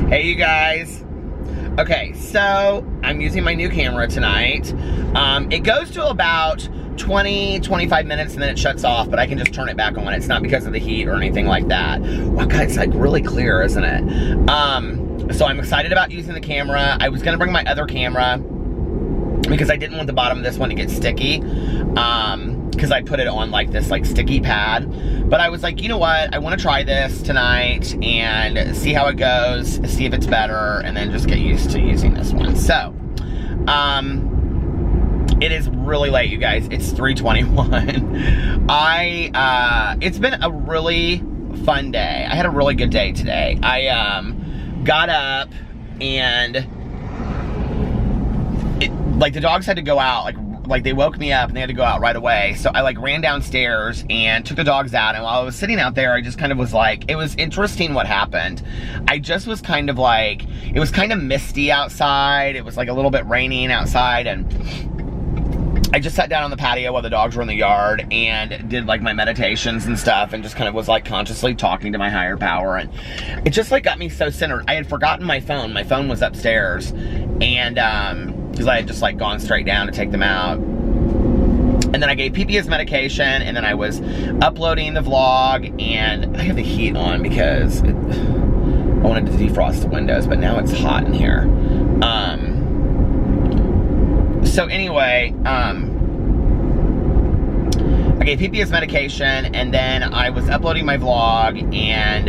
Hey you guys. Okay, so I'm using my new camera tonight. It goes to about 20-25 minutes and then it shuts off, but I can just turn it back on. It's not because of the heat or anything like that. Wow, God, it's like really clear, isn't it? So I'm excited about using the camera. I was gonna bring my other camera because I didn't want the bottom of this one to get sticky. Because I put it on like this sticky pad. But I was like, you know what? I want to try this tonight and see how it goes, see if it's better, and then just get used to using this one. So, it is really late, you guys. It's 3:21. It's been a really fun day. I had a really good day today. I got up and the dogs had to go out, like they woke me up and they had to go out right away. So I ran downstairs and took the dogs out, and while I was sitting out there, I just kind of was like, it was interesting what happened. I just was kind of it was kind of misty outside. It was a little bit raining outside, and I just sat down on the patio while the dogs were in the yard and did my meditations and stuff, and just kind of was consciously talking to my higher power, and it just got me so centered. I had forgotten my phone. My phone was upstairs, and because I had just gone straight down to take them out. And then I gave PP his medication, and then I was uploading the vlog, and I have the heat on because I wanted to defrost the windows, but now it's hot in here. So anyway, I gave PP his medication, and then I was uploading my vlog, and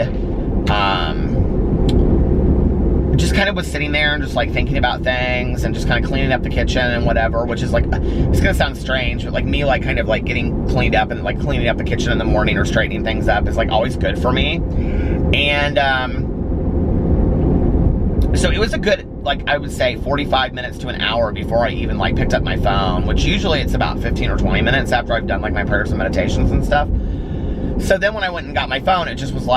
just kind of was sitting there and just thinking about things and just kind of cleaning up the kitchen and whatever, which is it's gonna sound strange, but me kind of getting cleaned up and cleaning up the kitchen in the morning or straightening things up is always good for me. And so it was a good I would say 45 minutes to an hour before I even picked up my phone, which usually it's about 15 or 20 minutes after I've done my prayers and meditations and stuff. So then when I went and got my phone, it just was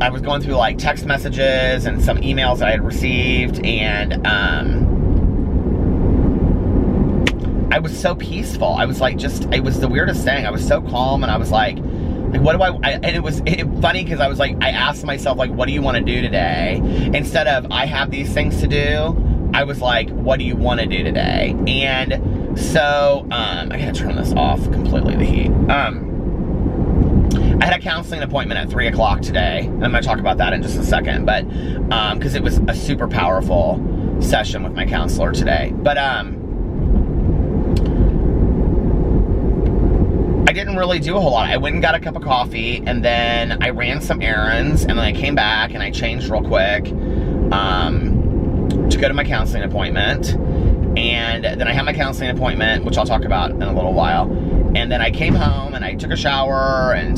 I was going through text messages and some emails that I had received, and I was so peaceful. I was it was the weirdest thing. I was so calm, and I was what do and it was funny because I was I asked myself what do you want to do today? Instead of I have these things to do, I was what do you want to do today? And so I gotta turn this off completely, the heat. I had a counseling appointment at 3 o'clock today, and I'm going to talk about that in just a second, but because it was a super powerful session with my counselor today. But I didn't really do a whole lot. I went and got a cup of coffee, and then I ran some errands, and then I came back and I changed real quick to go to my counseling appointment. And then I had my counseling appointment, which I'll talk about in a little while. And then I came home and I took a shower and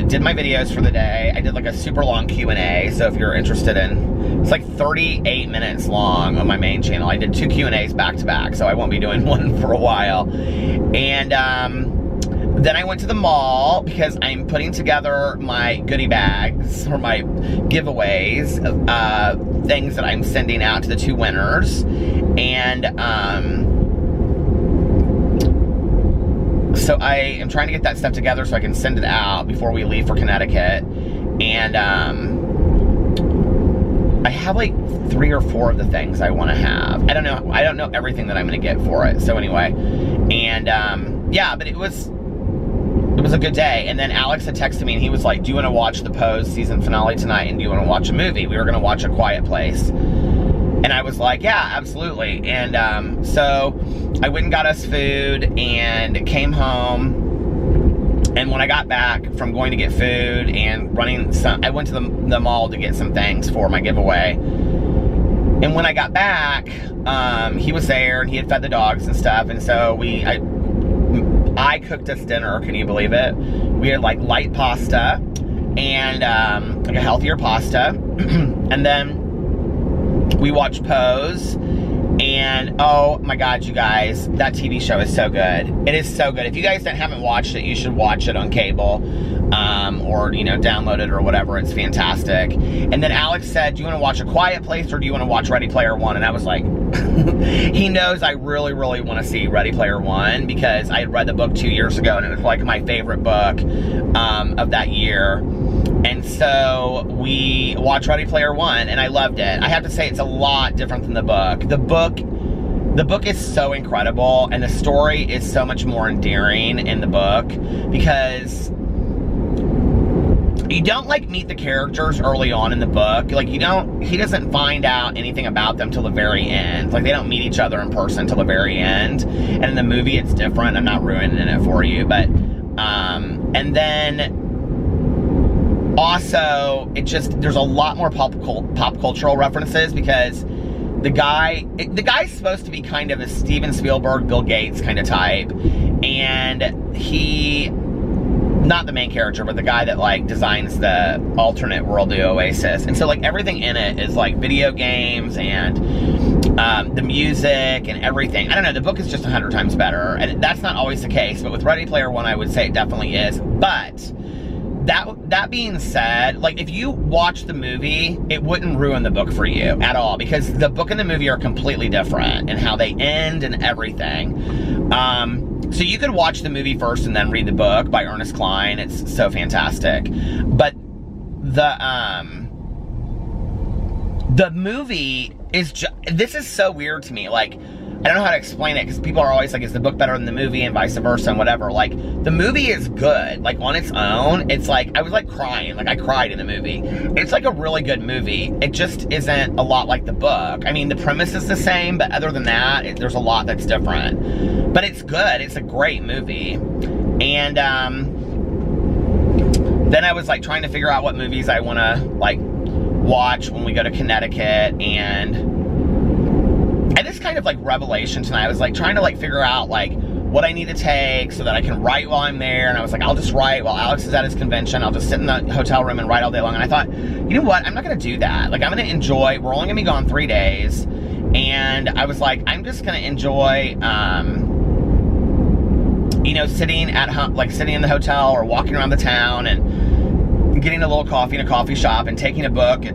did my videos for the day. I did a super long Q&A, so if you're interested in, it's 38 minutes long on my main channel. I did 2 Q&As back to back, so I won't be doing one for a while. And then I went to the mall because I'm putting together my goodie bags or my giveaways, things that I'm sending out to the 2 winners. And so I am trying to get that stuff together so I can send it out before we leave for Connecticut. And I have 3 or 4 of the things I want to have. I don't know everything that I'm going to get for it. So anyway, and yeah, but it was a good day. And then Alex had texted me and he was like, do you want to watch the Pose season finale tonight, and do you want to watch a movie? We were going to watch A Quiet Place. And I was like, yeah, absolutely. And so I went and got us food and came home. And when I got back from going to get food and I went to the mall to get some things for my giveaway. And when I got back, he was there and he had fed the dogs and stuff. And so I cooked us dinner, can you believe it? We had light pasta and a healthier pasta. And then we watched Pose, and oh my God, you guys, that TV show is so good. It is so good. If you guys haven't watched it, you should watch it on cable, or download it or whatever. It's fantastic. And then Alex said, do you want to watch A Quiet Place or do you want to watch Ready Player One? And I was like, he knows I really, really want to see Ready Player One because I had read the book 2 years ago and it was my favorite book of that year. And so we watched Ready Player One, and I loved it. I have to say, it's a lot different than the book. The book is so incredible, and the story is so much more endearing in the book, because you don't, like, meet the characters early on in the book. Like, he doesn't find out anything about them till the very end. Like, they don't meet each other in person till the very end. And in the movie, it's different. I'm not ruining it for you, but, and then also, there's a lot more pop cultural references, because the guy's supposed to be kind of a Steven Spielberg, Bill Gates kind of type, and he, not the main character, but the guy that, like, designs the alternate world, the Oasis. And so, like, everything in it is, like, video games and the music and everything. I don't know, the book is just 100 times better, and that's not always the case, but with Ready Player One, I would say it definitely is. But that being said, like, if you watch the movie, it wouldn't ruin the book for you at all, because the book and the movie are completely different in how they end and everything. So you could watch the movie first and then read the book by Ernest Cline. It's so fantastic. But the movie is this is so weird to me. Like, I don't know how to explain it, because people are always like, is the book better than the movie, and vice versa and whatever. Like, the movie is good. Like, on its own, it's like, I was like crying. Like, I cried in the movie. It's like a really good movie. It just isn't a lot like the book. I mean, the premise is the same, but other than that, there's a lot that's different. But it's good. It's a great movie. And then I was like trying to figure out what movies I want to, like, watch when we go to Connecticut, and this kind of, like, revelation tonight. I was like trying to, like, figure out, like, what I need to take so that I can write while I'm there. And I was like, I'll just write while Alex is at his convention. I'll just sit in the hotel room and write all day long. And I thought, you know what? I'm not going to do that. Like, I'm going to enjoy, we're only going to be gone 3 days. And I was like, I'm just going to enjoy, you know, sitting at home, like sitting in the hotel or walking around the town and getting a little coffee in a coffee shop and taking a book,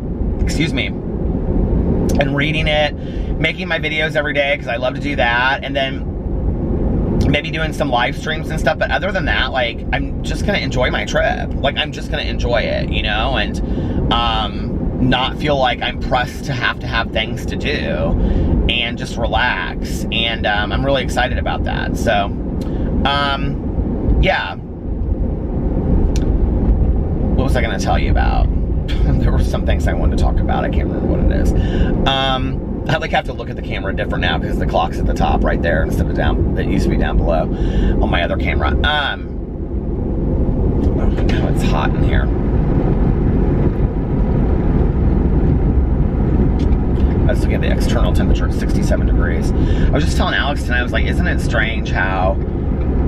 and reading it, making my videos every day, because I love to do that, and then maybe doing some live streams and stuff. But other than that, like, I'm just gonna enjoy my trip. Like, I'm just gonna enjoy it, you know, and not feel like I'm pressed to have things to do, and just relax. And I'm really excited about that. So yeah, what was I gonna tell you about? There were some things I wanted to talk about. I can't remember what it is. I like have to look at the camera different now, because the clock's at the top right there instead of down. That used to be down below on my other camera. Oh, now it's hot in here. I was looking at the external temperature at 67 degrees. I was just telling Alex tonight, I was like, isn't it strange how,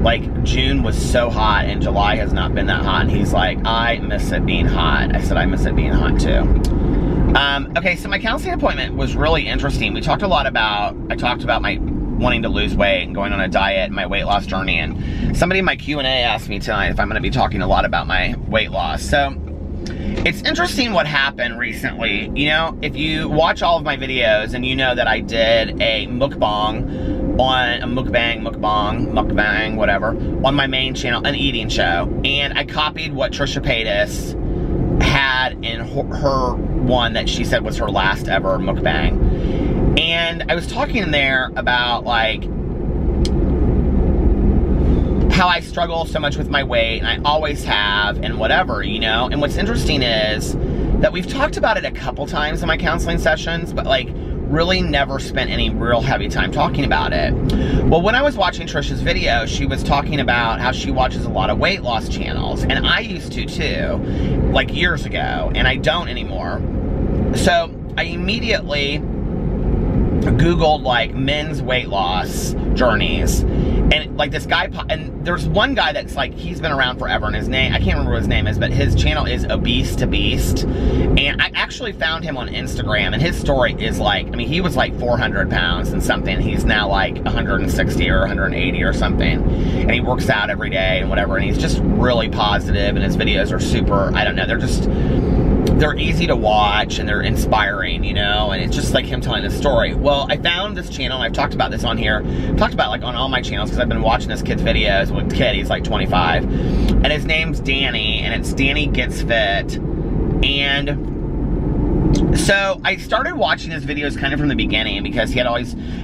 like, June was so hot and July has not been that hot? And he's like, I miss it being hot. I said, I miss it being hot too. Okay, so my counseling appointment was really interesting. I talked about my wanting to lose weight and going on a diet and my weight loss journey. And somebody in my Q&A asked me tonight if I'm going to be talking a lot about my weight loss. So it's interesting what happened recently. You know, if you watch all of my videos, and you know that I did a mukbang on a mukbang, whatever, on my main channel, an eating show. And I copied what Trisha Paytas had in her one that she said was her last ever mukbang. And I was talking in there about, like, how I struggle so much with my weight, and I always have, and whatever, you know. And what's interesting is that we've talked about it a couple times in my counseling sessions, but, like, really never spent any real heavy time talking about it. Well, when I was watching Trisha's video, she was talking about how she watches a lot of weight loss channels, and I used to too, like years ago, and I don't anymore. So I immediately Googled, like, men's weight loss journeys, and, like, this guy, and there's one guy that's, like, he's been around forever, and his name, I can't remember what his name is, but his channel is Obese to Beast. And I actually found him on Instagram, and his story is, like, I mean, he was like 400 pounds and something. He's now like 160 or 180 or something, and he works out every day and whatever, and he's just really positive, and his videos are super, I don't know, they're easy to watch, and they're inspiring, you know, and it's just like him telling the story. Well, I found this channel, and I've talked about this on here, talked about, like, on all my channels, because I've been watching this kid's videos. With kid, he's like 25, and his name's Danny, and it's Danny Gets Fit And so I started watching his videos kind of from the beginning, because he had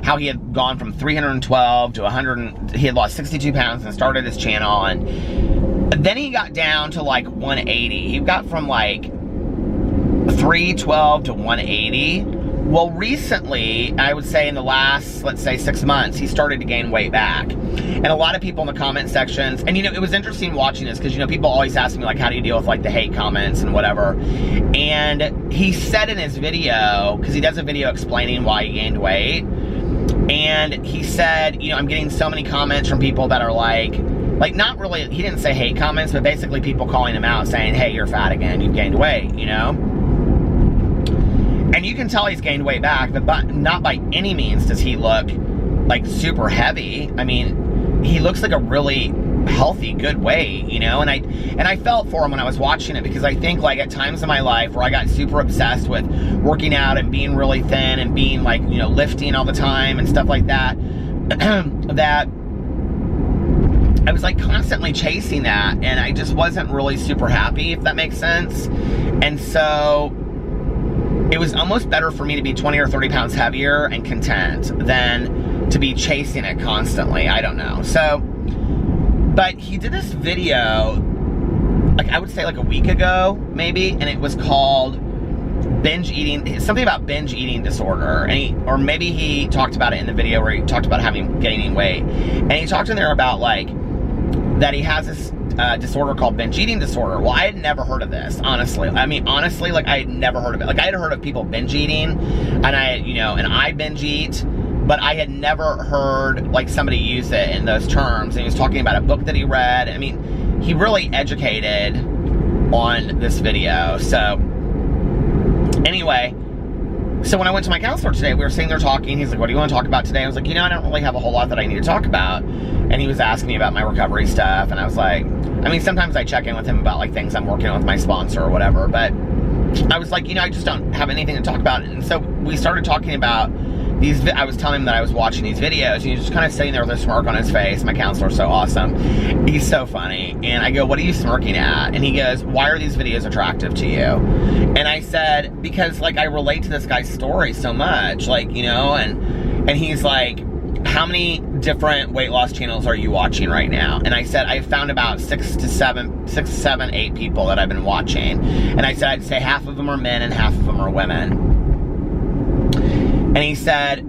how he had gone from 312 to 100, he had lost 62 pounds and started his channel, and then he got down to like 180. He got from like 312 to 180. Well, recently, I would say in the last, let's say 6 months, he started to gain weight back. And a lot of people in the comment sections, and it was interesting watching this, because people always ask me, like, how do you deal with like the hate comments and whatever. And he said in his video, because he does a video explaining why he gained weight, and he said, I'm getting so many comments from people that are like not really, he didn't say hate comments, but basically people calling him out saying, hey, you're fat again, you've gained weight, And you can tell he's gained weight back, but not by any means does he look like super heavy. I mean, he looks like a really healthy, good weight, and I felt for him when I was watching it, because I think like at times in my life where I got super obsessed with working out and being really thin and being like, lifting all the time and stuff like that, that I was like constantly chasing that, and I just wasn't really super happy, if that makes sense. And so it was almost better for me to be 20 or 30 pounds heavier and content than to be chasing it constantly. I don't know. So, but he did this video, like I would say like a week ago, maybe, and it was called binge eating, something about binge eating disorder. And or maybe he talked about it in the video where he talked about gaining weight. And he talked in there about like, that he has this disorder called binge eating disorder. Well, I had never heard of this, honestly. I mean, honestly, like I had never heard of it. Like I had heard of people binge eating, and I binge eat, but I had never heard like somebody use it in those terms. And he was talking about a book that he read. I mean, he really educated on this video. So anyway, so when I went to my counselor today, we were sitting there talking. He's like, what do you want to talk about today? I was like, I don't really have a whole lot that I need to talk about. And he was asking me about my recovery stuff. And I was like, I mean, sometimes I check in with him about like things I'm working on with my sponsor or whatever. But I was like, I just don't have anything to talk about. And so we started talking about I was telling him that I was watching these videos, and he's just kind of sitting there with a smirk on his face. My counselor's so awesome. He's so funny. And I go, what are you smirking at? And he goes, why are these videos attractive to you? And I said, because like I relate to this guy's story so much, like, and he's like, how many different weight loss channels are you watching right now? And I said, I found about 6 to 7, 8 people that I've been watching. And I said, I'd say half of them are men and half of them are women. And he said,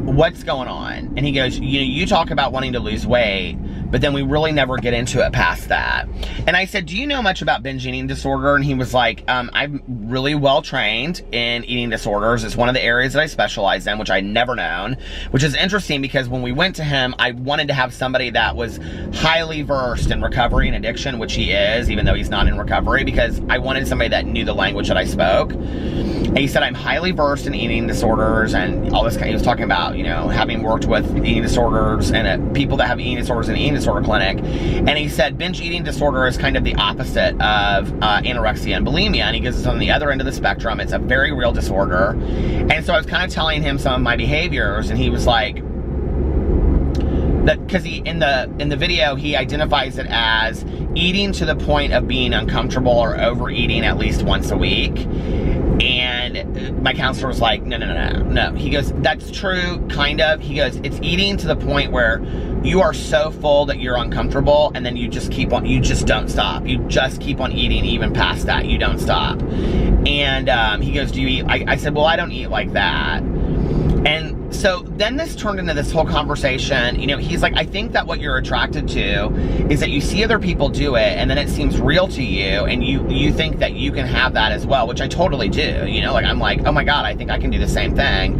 what's going on? And he goes, you talk about wanting to lose weight, but then we really never get into it past that. And I said, do you know much about binge eating disorder? And he was like, I'm really well trained in eating disorders. It's one of the areas that I specialize in, which I'd never known, which is interesting because when we went to him, I wanted to have somebody that was highly versed in recovery and addiction, which he is, even though he's not in recovery, because I wanted somebody that knew the language that I spoke. And he said, I'm highly versed in eating disorders and all this kind. He was talking about, having worked with eating disorders and people that have eating disorders in an eating disorder clinic. And he said, binge eating disorder is kind of the opposite of anorexia and bulimia. And he goes, it's on the other end of the spectrum. It's a very real disorder. And so I was kind of telling him some of my behaviors, and he was like, that because he in the video he identifies it as eating to the point of being uncomfortable or overeating at least once a week. And my counselor was like, no. He goes, that's true, kind of. He goes, it's eating to the point where you are so full that you're uncomfortable, and then you just don't stop. You just keep on eating even past that. You don't stop. And he goes, do you eat? I said, well, I don't eat like that. And so then this turned into this whole conversation. He's like, I think that what you're attracted to is that you see other people do it, and then it seems real to you, and you think that you can have that as well, which I totally do. Like I'm like, oh my God, I think I can do the same thing.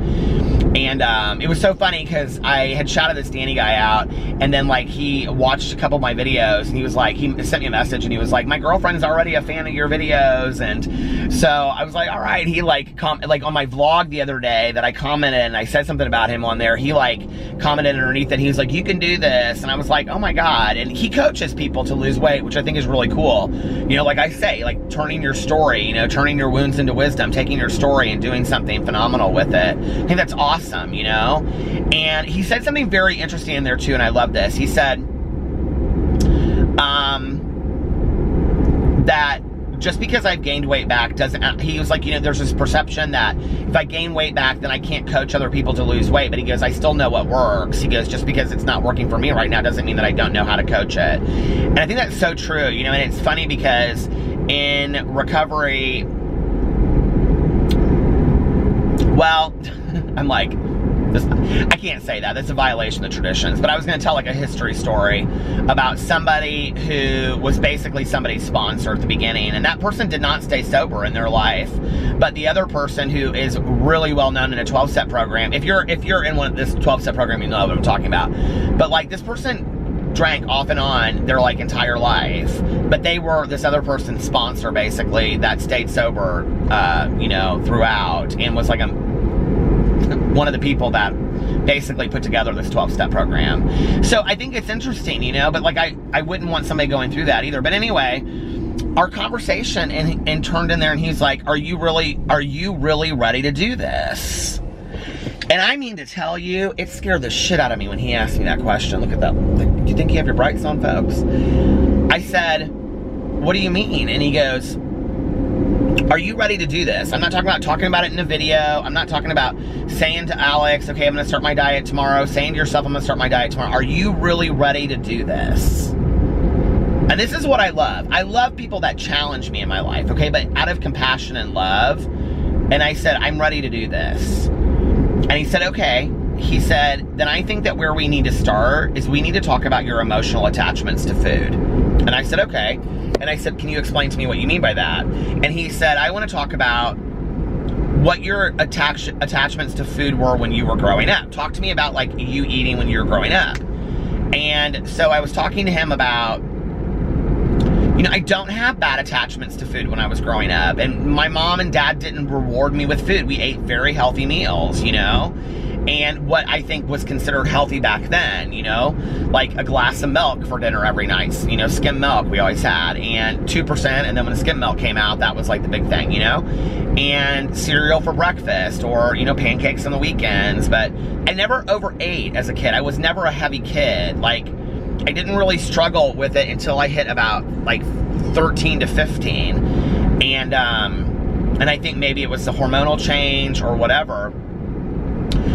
And it was so funny because I had shouted this Danny guy out, and then like he watched a couple of my videos, and he was like, he sent me a message, and he was like, my girlfriend's already a fan of your videos. And so I was like, all right. He like on my vlog the other day that I commented and I said something about him on there, he like commented underneath it. He was like, you can do this. And I was like, oh my God. And he coaches people to lose weight, which I think is really cool. Like I say, like turning your story, turning your wounds into wisdom, taking your story and doing something phenomenal with it. I think that's awesome, And he said something very interesting in there too, and I love this. He said, that just because I've gained weight back doesn't, he was like, you know, there's this perception that if I gain weight back, then I can't coach other people to lose weight. But he goes, I still know what works. He goes, just because it's not working for me right now doesn't mean that I don't know how to coach it. And I think that's so true, you know, and it's funny because in recovery, well, I'm like, I can't say that. That's a violation of traditions. But I was going to tell like a history story about somebody who was basically somebody's sponsor at the beginning. And that person did not stay sober in their life. But the other person who is really well known in a 12-step program, if you're in one of this 12-step program, you know what I'm talking about. But like this person drank off and on their like entire life. But they were this other person's sponsor basically that stayed sober, you know, throughout and was like one of the people that basically put together this 12-step program. So I think it's interesting, you know, but like I wouldn't want somebody going through that either. But anyway, our conversation and turned in there and he's like, are you really ready to do this? And I mean to tell you, it scared the shit out of me when he asked me that question. Look at that. Like, do you think you have your brights on, folks? I said, what do you mean? And he goes, are you ready to do this? I'm not talking about it in a video. I'm not talking about saying to Alex, okay, I'm going to start my diet tomorrow. Saying to yourself, I'm going to start my diet tomorrow. Are you really ready to do this? And this is what I love. I love people that challenge me in my life, okay? But out of compassion and love. And I said, I'm ready to do this. And he said, okay. He said, then I think that where we need to start is we need to talk about your emotional attachments to food. And I said, okay. And I said, can you explain to me what you mean by that? And he said, I want to talk about what your attachments to food were when you were growing up. Talk to me about like you eating when you were growing up. And so I was talking to him about, you know, I don't have bad attachments to food when I was growing up. And my mom and dad didn't reward me with food. We ate very healthy meals, you know? And what I think was considered healthy back then, you know, like a glass of milk for dinner every night, you know, skim milk we always had, and 2%, and then when the skim milk came out, that was like the big thing, you know, and cereal for breakfast, or, you know, pancakes on the weekends. But I never overate as a kid. I was never a heavy kid. Like, I didn't really struggle with it until I hit about like 13 to 15, and I think maybe it was the hormonal change or whatever.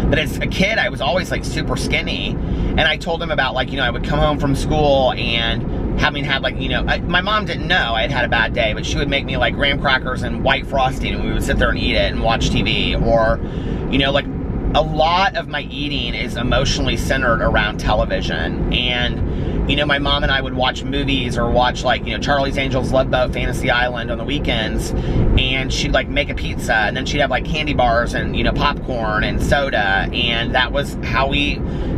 But as a kid, I was always like super skinny. And I told him about like, you know, I would come home from school and having had like, you know, my mom didn't know I had had a bad day, but she would make me like graham crackers and white frosting, and we would sit there and eat it and watch TV. Or, you know, like a lot of my eating is emotionally centered around television. And, you know, my mom and I would watch movies or watch like, you know, Charlie's Angels, Love Boat, Fantasy Island on the weekends. And she'd like make a pizza, and then she'd have like candy bars and, you know, popcorn and soda. And that was how we,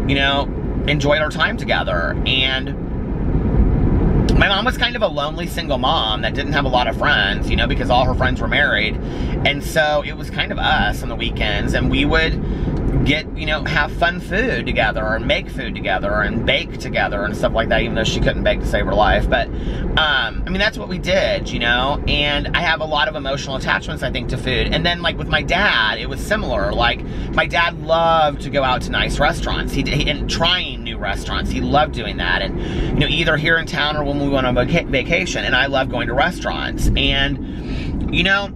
you know, enjoyed our time together. And my mom was kind of a lonely single mom that didn't have a lot of friends, you know, because all her friends were married. And so it was kind of us on the weekends, and we would get, you know, have fun food together and make food together and bake together and stuff like that, even though she couldn't bake to save her life. But, I mean, that's what we did, you know, and I have a lot of emotional attachments, I think, to food. And then, like, with my dad, it was similar. Like, my dad loved to go out to nice restaurants. And trying new restaurants. He loved doing that. And, you know, either here in town or when we went on vacation. And I love going to restaurants. And, you know,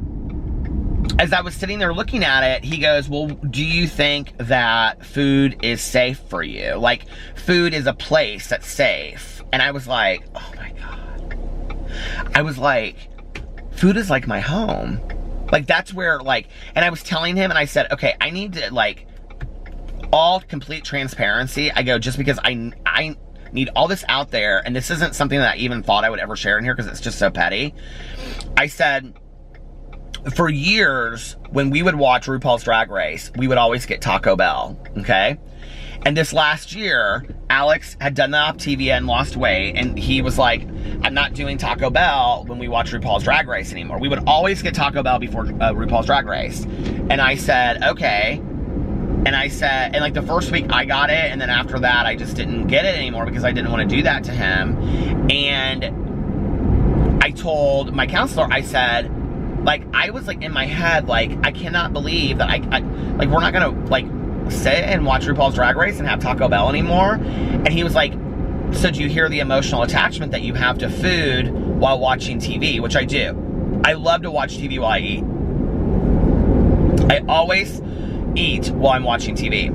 as I was sitting there looking at it, he goes, well, do you think that food is safe for you? Like, food is a place that's safe. And I was like, oh my God. I was like, food is like my home. Like, that's where, like, and I was telling him, and I said, okay, I need to, like, all complete transparency. I go, just because I need all this out there, and this isn't something that I even thought I would ever share in here because it's just so petty. I said, for years, when we would watch RuPaul's Drag Race, we would always get Taco Bell, okay? And this last year, Alex had done the Optavia and lost weight, and he was like, I'm not doing Taco Bell when we watch RuPaul's Drag Race anymore. We would always get Taco Bell before RuPaul's Drag Race. And I said, okay. And I said, and like the first week I got it, and then after that I just didn't get it anymore because I didn't want to do that to him. And I told my counselor, I said, like, I was like in my head, like, I cannot believe that I like, we're not gonna like sit and watch RuPaul's Drag Race and have Taco Bell anymore. And he was like, so do you hear the emotional attachment that you have to food while watching TV? Which I do. I love to watch TV while I eat. I always eat while I'm watching TV.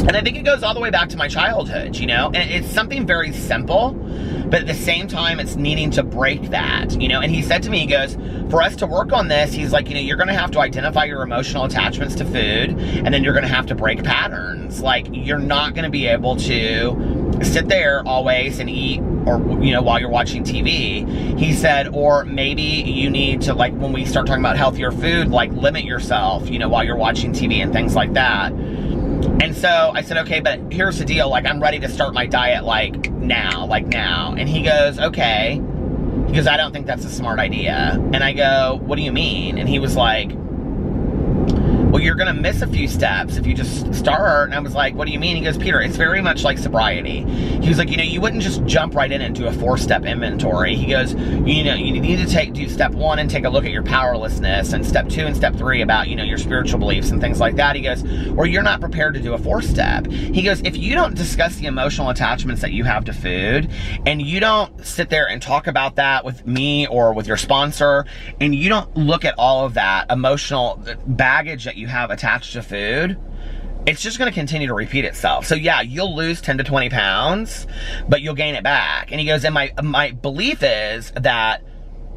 And I think it goes all the way back to my childhood, you know? And it's something very simple, but at the same time, it's needing to break that, you know? And he said to me, he goes, for us to work on this, he's like, you know, you're going to have to identify your emotional attachments to food, and then you're going to have to break patterns. Like, you're not going to be able to sit there always and eat, or, you know, while you're watching TV. He said, or maybe you need to, like, when we start talking about healthier food, like, limit yourself, you know, while you're watching TV and things like that. And so I said, okay, but here's the deal. Like, I'm ready to start my diet, like now. And he goes, okay. He goes, I don't think that's a smart idea. And I go, what do you mean? And he was like, well, you're going to miss a few steps if you just start. And I was like, what do you mean? He goes, Peter, it's very much like sobriety. He was like, you know, you wouldn't just jump right into a 4-step inventory. He goes, you know, you need to do step 1 and take a look at your powerlessness, and step 2 and step 3 about, you know, your spiritual beliefs and things like that. He goes, or you're not prepared to do a 4-step. He goes, if you don't discuss the emotional attachments that you have to food, and you don't sit there and talk about that with me or with your sponsor, and you don't look at all of that emotional baggage that you have attached to food, it's just going to continue to repeat itself. So yeah, you'll lose 10 to 20 pounds, but you'll gain it back. And he goes, and my belief is that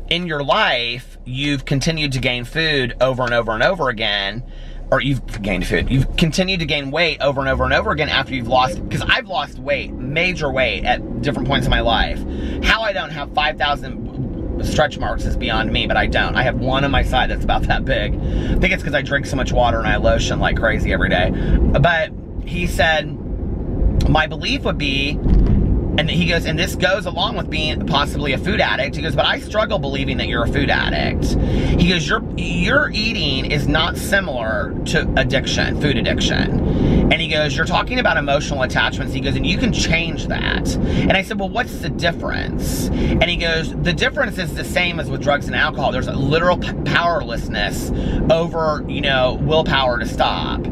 in your life, you've continued to gain food over and over and over again, or you've continued to gain weight over and over and over again after you've lost, because I've lost weight, major weight at different points in my life. How I don't have 5,000 stretch marks is beyond me, but I don't. I have one on my side that's about that big. I think it's because I drink so much water and I lotion like crazy every day. But he said, my belief would be, and he goes, and this goes along with being possibly a food addict. He goes, but I struggle believing that you're a food addict. He goes, your eating is not similar to addiction, food addiction. And he goes, you're talking about emotional attachments. He goes, and you can change that. And I said, well, what's the difference? And he goes, the difference is the same as with drugs and alcohol. There's a literal powerlessness over, you know, willpower to stop.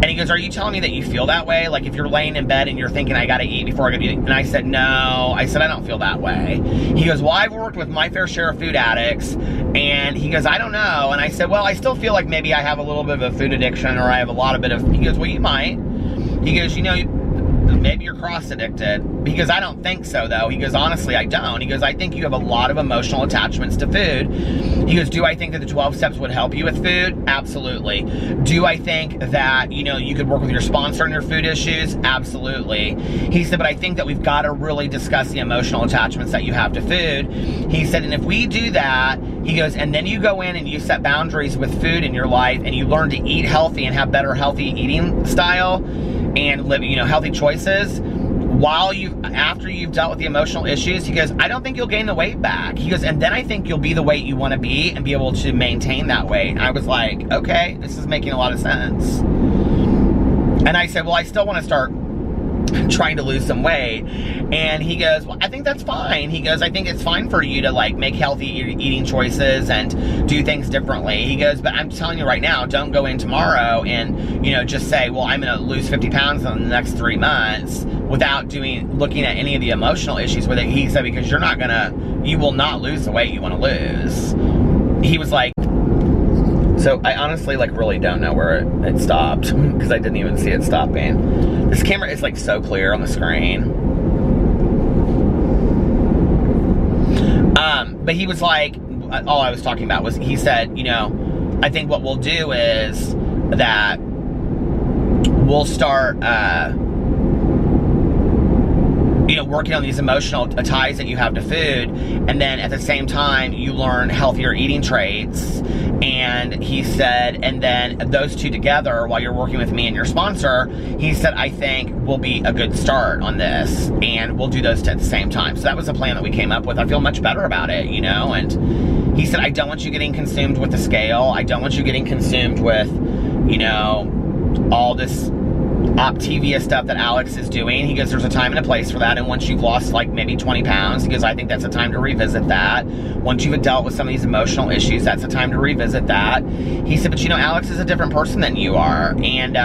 And he goes, are you telling me that you feel that way? Like, if you're laying in bed and you're thinking, I gotta eat before I go to eat. And I said, no. I said, I don't feel that way. He goes, well, I've worked with my fair share of food addicts. And he goes, I don't know. And I said, well, I still feel like maybe I have a little bit of a food addiction, or I have a lot of bit of, he goes, well, you might. He goes, you know, maybe you're cross addicted. He goes, I don't think so though. He goes, honestly, I don't. He goes, I think you have a lot of emotional attachments to food. He goes, do I think that the 12 steps would help you with food? Absolutely. Do I think that, you know, you could work with your sponsor on your food issues? Absolutely. He said, but I think that we've got to really discuss the emotional attachments that you have to food. He said, and if we do that, he goes, and then you go in and you set boundaries with food in your life, and you learn to eat healthy and have better healthy eating style and live, you know, healthy choices, after you've dealt with the emotional issues, he goes, I don't think you'll gain the weight back. He goes, and then I think you'll be the weight you want to be and be able to maintain that weight. And I was like, okay, this is making a lot of sense. And I said, well, I still want to start trying to lose some weight. And he goes, well, I think that's fine. He goes, I think it's fine for you to like make healthy eating choices and do things differently. He goes, but I'm telling you right now, don't go in tomorrow and, you know, just say, well, I'm going to lose 50 pounds in the next 3 months without looking at any of the emotional issues with it. He said, because you will not lose the weight you want to lose. He was like, so I honestly like really don't know where it stopped, because I didn't even see it stopping. This camera is like so clear on the screen. But he was like, all I was talking about was, he said, you know, I think what we'll do is that we'll start, you know, working on these emotional ties that you have to food, and then at the same time you learn healthier eating traits. And he said, and then those two together, while you're working with me and your sponsor, he said, I think will be a good start on this, and we'll do those at the same time. So that was a plan that we came up with. I feel much better about it, you know. And he said, I don't want you getting consumed with the scale. I don't want you getting consumed with, you know, all this Optavia stuff that Alex is doing. He goes, there's a time and a place for that, and once you've lost like maybe 20 pounds, he goes, I think that's a time to revisit that. Once you've dealt with some of these emotional issues, that's a time to revisit that. He said, but you know, Alex is a different person than you are, and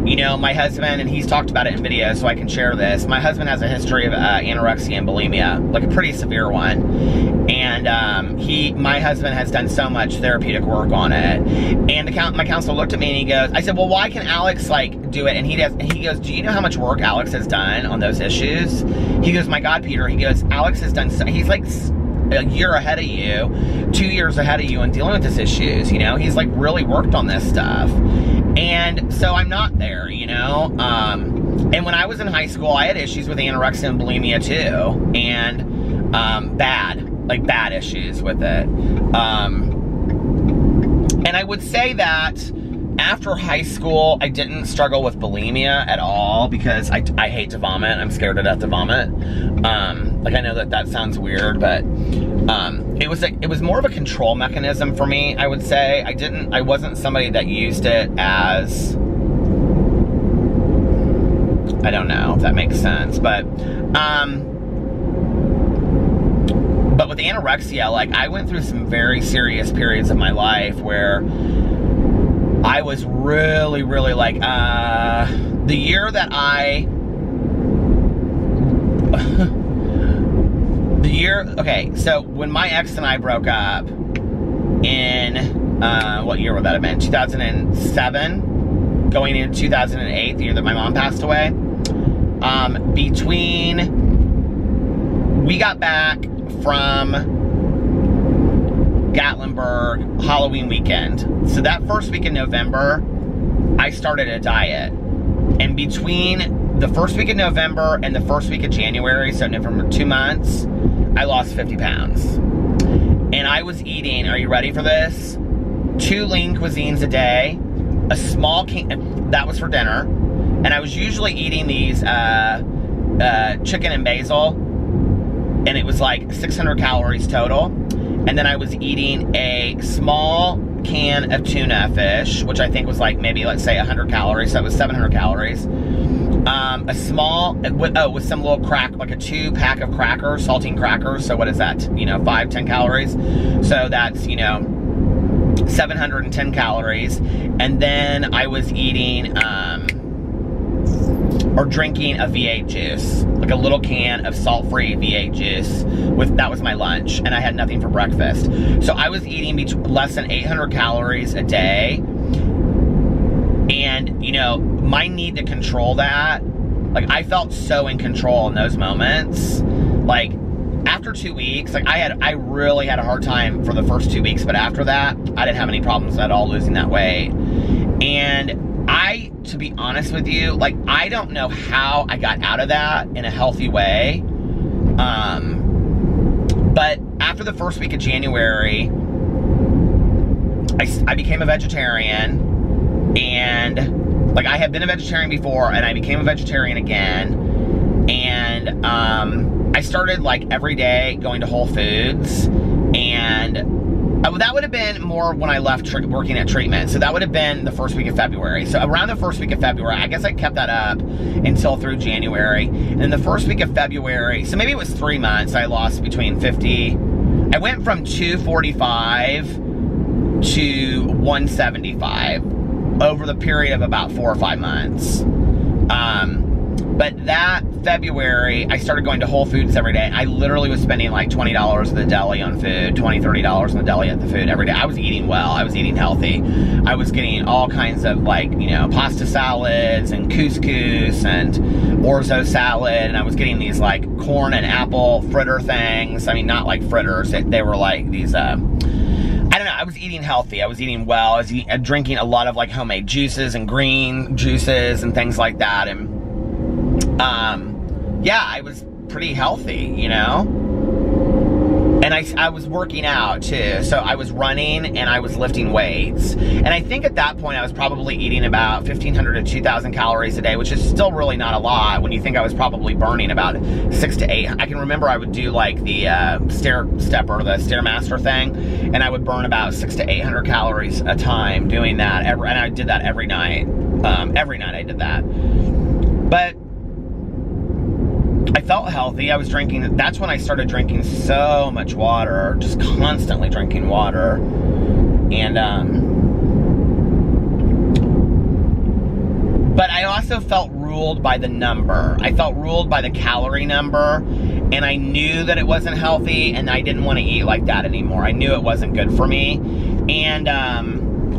You know, my husband, and he's talked about it in videos, so I can share this. My husband has a history of anorexia and bulimia, like a pretty severe one. And my husband has done so much therapeutic work on it. And my counselor looked at me and he goes, I said, well, why can Alex like do it? And he goes, do you know how much work Alex has done on those issues? He goes, my God, Peter, he goes, Alex has done, he's like a year ahead of you, 2 years ahead of you in dealing with these issues, you know? He's like really worked on this stuff. And so I'm not there, you know? And when I was in high school, I had issues with anorexia and bulimia too. And bad issues with it. And I would say that after high school, I didn't struggle with bulimia at all because I hate to vomit. I'm scared to death to vomit. Like, I know that sounds weird, but it was more of a control mechanism for me, I would say. I wasn't somebody that used it as, I don't know if that makes sense, but with anorexia, like, I went through some very serious periods of my life where I was really, really like, the year that okay, so when my ex and I broke up in, what year would that have been? 2007, going into 2008, the year that my mom passed away. We got back from Gatlinburg Halloween weekend. So that first week in November, I started a diet. And between the first week of November and the first week of January, so November, 2 months, I lost 50 pounds. And I was eating, are you ready for this? 2 lean cuisines a day, a small can, that was for dinner. And I was usually eating these chicken and basil, and it was like 600 calories total. And then I was eating a small can of tuna fish, which I think was like maybe, let's say 100 calories, so it was 700 calories. A small, with some little like a 2-pack of crackers, saltine crackers, so what is that, you know, 5-10 calories, so that's, you know, 710 calories. And then I was eating, or drinking a V8 juice, like a little can of salt-free V8 juice, that was my lunch, and I had nothing for breakfast. So I was eating less than 800 calories a day, and, you know, my need to control that, like, I felt so in control in those moments. Like, after 2 weeks, like, I really had a hard time for the first 2 weeks, but after that, I didn't have any problems at all losing that weight. And to be honest with you, like, I don't know how I got out of that in a healthy way. But after the first week of January, I became a vegetarian. And, like, I had been a vegetarian before, and I became a vegetarian again. And I started, like, every day going to Whole Foods. And that would have been more when I left working at treatment. So that would have been the first week of February. So around the first week of February, I guess I kept that up until through January. And then the first week of February, so maybe it was 3 months, I lost between 50. I went from 245 to 175 over the period of about 4 or 5 months. But that February, I started going to Whole Foods every day. I literally was spending like $20 at the deli on food, $20, $30 in the deli at the food every day. I was eating well. I was eating healthy. I was getting all kinds of, like, you know, pasta salads and couscous and orzo salad. And I was getting these, like, corn and apple fritter things. I mean, not like fritters. They were like these, I don't know, I was eating healthy. I was eating well. I was drinking a lot of, like, homemade juices and green juices and things like that. And yeah, I was pretty healthy, you know? And I was working out too. So I was running and I was lifting weights. And I think at that point I was probably eating about 1,500 to 2,000 calories a day, which is still really not a lot when you think I was probably burning about 6 to 8. I can remember I would do, like, the Stairstepper, the Stairmaster thing, and I would burn about 600 to 800 calories a time doing that. And I did that every night. Every night I did that. But I felt healthy. I was drinking, that's when I started drinking so much water, just constantly drinking water. And But I also felt ruled by the number. I felt ruled by the calorie number, and I knew that it wasn't healthy, and I didn't want to eat like that anymore. I knew it wasn't good for me. And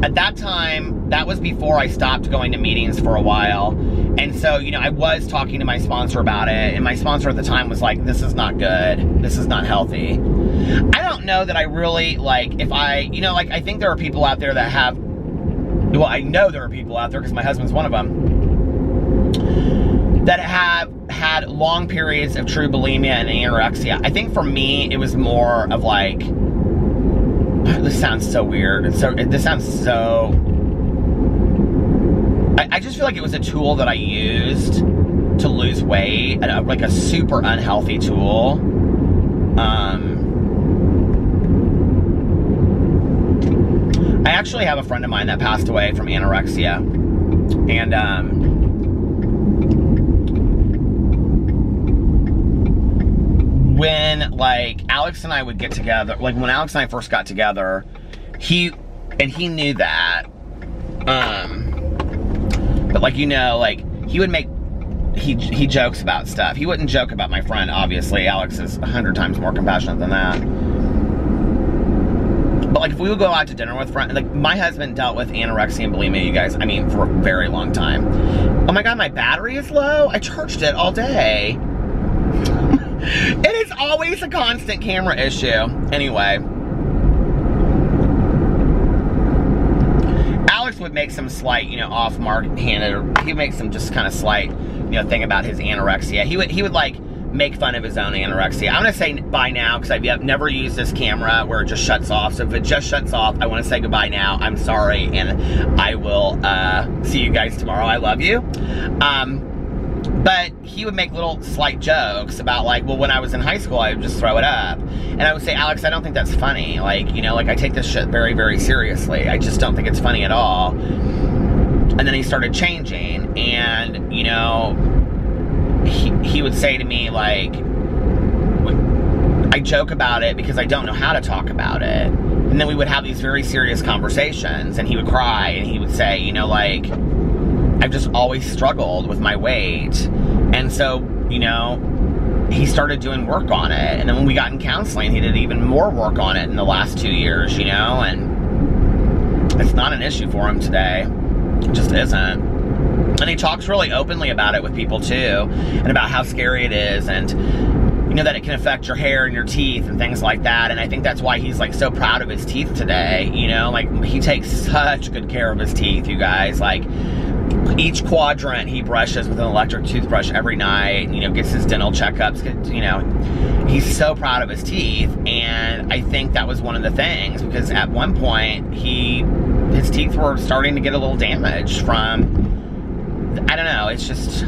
at that time, that was before I stopped going to meetings for a while. And so, you know, I was talking to my sponsor about it, and my sponsor at the time was like, this is not good. This is not healthy. I don't know that I really, like, if I, you know, like, I think there are people out there that have, well, I know there are people out there, because my husband's one of them, that have had long periods of true bulimia and anorexia. I think for me, it was more of like, this sounds so weird. This sounds so, I just feel like it was a tool that I used to lose weight, like a super unhealthy tool. I actually have a friend of mine that passed away from anorexia, and when, like, Alex and I would get together, like, when Alex and I first got together, he knew that, but, like, you know, like, he would make, he jokes about stuff. He wouldn't joke about my friend, obviously. Alex is 100 times more compassionate than that. But, like, if we would go out to dinner with friends, like, my husband dealt with anorexia and bulimia, you guys, I mean, for a very long time. Oh my God, my battery is low? I charged it all day. It is always a constant camera issue. Anyway. Alex would make some slight, you know, off-handed, or he'd make some just kind of slight, you know, thing about his anorexia. He would like, make fun of his own anorexia. I'm gonna say bye now, because I've never used this camera where it just shuts off. So if it just shuts off, I want to say goodbye now. I'm sorry, and I will see you guys tomorrow. I love you. But he would make little slight jokes about, like, well, when I was in high school, I would just throw it up. And I would say, Alex, I don't think that's funny. Like, you know, like, I take this shit very, very seriously. I just don't think it's funny at all. And then he started changing, and, you know, he would say to me, like, I joke about it because I don't know how to talk about it. And then we would have these very serious conversations, and he would cry, and he would say, you know, like, I've just always struggled with my weight. And so, you know, he started doing work on it. And then when we got in counseling, he did even more work on it in the last 2 years, you know, and it's not an issue for him today. It just isn't. And he talks really openly about it with people too, and about how scary it is, and, you know, that it can affect your hair and your teeth and things like that. And I think that's why he's, like, so proud of his teeth today, you know, like, he takes such good care of his teeth, you guys. Like, each quadrant he brushes with an electric toothbrush every night, you know, gets his dental checkups, you know, he's so proud of his teeth. And I think that was one of the things, because at one point his teeth were starting to get a little damaged from, I don't know, it's just,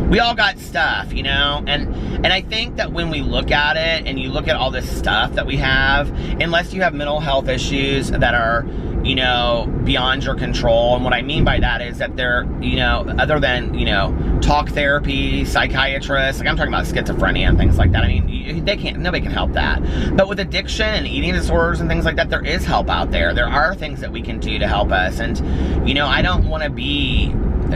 we all got stuff, you know, and I think that when we look at it, and you look at all this stuff that we have, unless you have mental health issues that are, you know, beyond your control, and what I mean by that is that they're, you know, other than, you know, talk therapy, psychiatrists, like, I'm talking about schizophrenia and things like that. I mean, nobody can help that. But with addiction and eating disorders and things like that, there is help out there. There are things that we can do to help us. And, you know, I don't want to be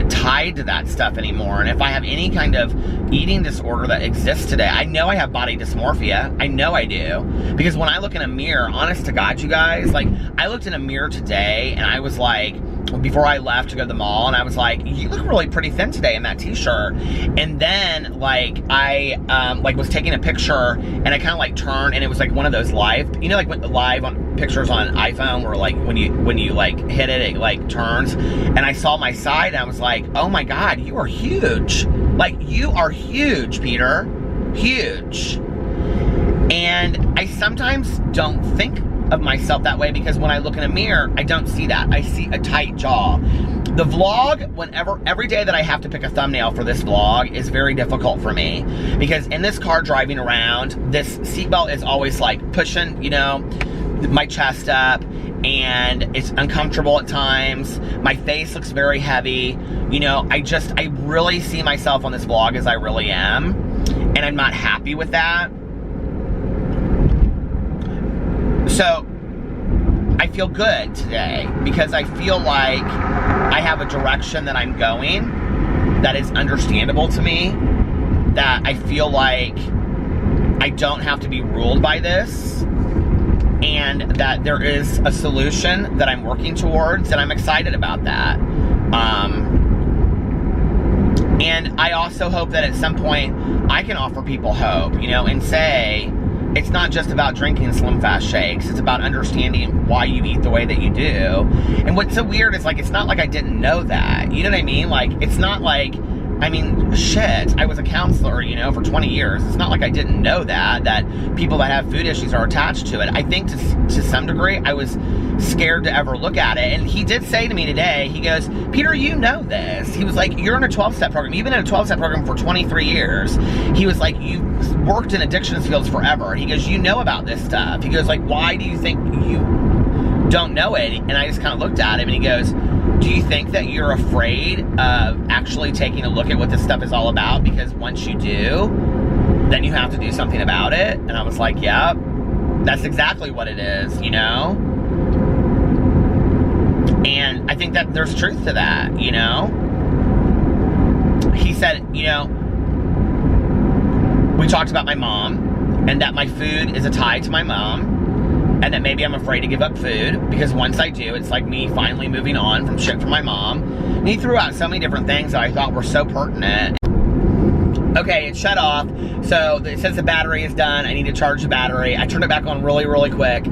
tied to that stuff anymore. And if I have any kind of eating disorder that exists today, I know I have body dysmorphia. I know I do. Because when I look in a mirror, honest to God, you guys, like, I looked in a mirror today, and I was like, before I left to go to the mall, and I was like, you look really pretty thin today in that t-shirt. And then, like, I like, was taking a picture, and I kind of, like, turned, and it was like one of those live, you know, like, live on pictures on iPhone, where, like, when you like hit it, it, like, turns. And I saw my side, and I was like, oh my God, you are huge. Like, you are huge, Peter. Huge. And I sometimes don't think of myself that way, because when I look in a mirror, I don't see that. I see a tight jaw. The vlog, every day that I have to pick a thumbnail for this vlog is very difficult for me, because in this car driving around, this seatbelt is always, like, pushing, you know, my chest up, and it's uncomfortable at times. My face looks very heavy. You know, I really see myself on this vlog as I really am, and I'm not happy with that. So I feel good today because I feel like I have a direction that I'm going that is understandable to me, that I feel like I don't have to be ruled by this, and that there is a solution that I'm working towards, and I'm excited about that. And I also hope that at some point I can offer people hope, you know, and say, it's not just about drinking Slim Fast shakes. It's about understanding why you eat the way that you do. And what's so weird is, like, it's not like I didn't know that. You know what I mean? Like, it's not like, I mean, shit, I was a counselor, you know, for 20 years. It's not like I didn't know that people that have food issues are attached to it. I think to some degree, I was scared to ever look at it. And he did say to me today, he goes, Peter, you know this. He was like, you're in a 12-step program. You've been in a 12-step program for 23 years. He was like, you've worked in addictions fields forever. He goes, you know about this stuff. He goes, like, why do you think you don't know it? And I just kind of looked at him and he goes, do you think that you're afraid of actually taking a look at what this stuff is all about? Because once you do, then you have to do something about it. And I was like, yeah, that's exactly what it is, you know? And I think that there's truth to that, you know? He said, you know, we talked about my mom and that my food is a tie to my mom. And that maybe I'm afraid to give up food because once I do, it's like me finally moving on from shit from my mom. And he threw out so many different things that I thought were so pertinent. Okay, it shut off. So it says the battery is done. I need to charge the battery. I turned it back on really, really quick.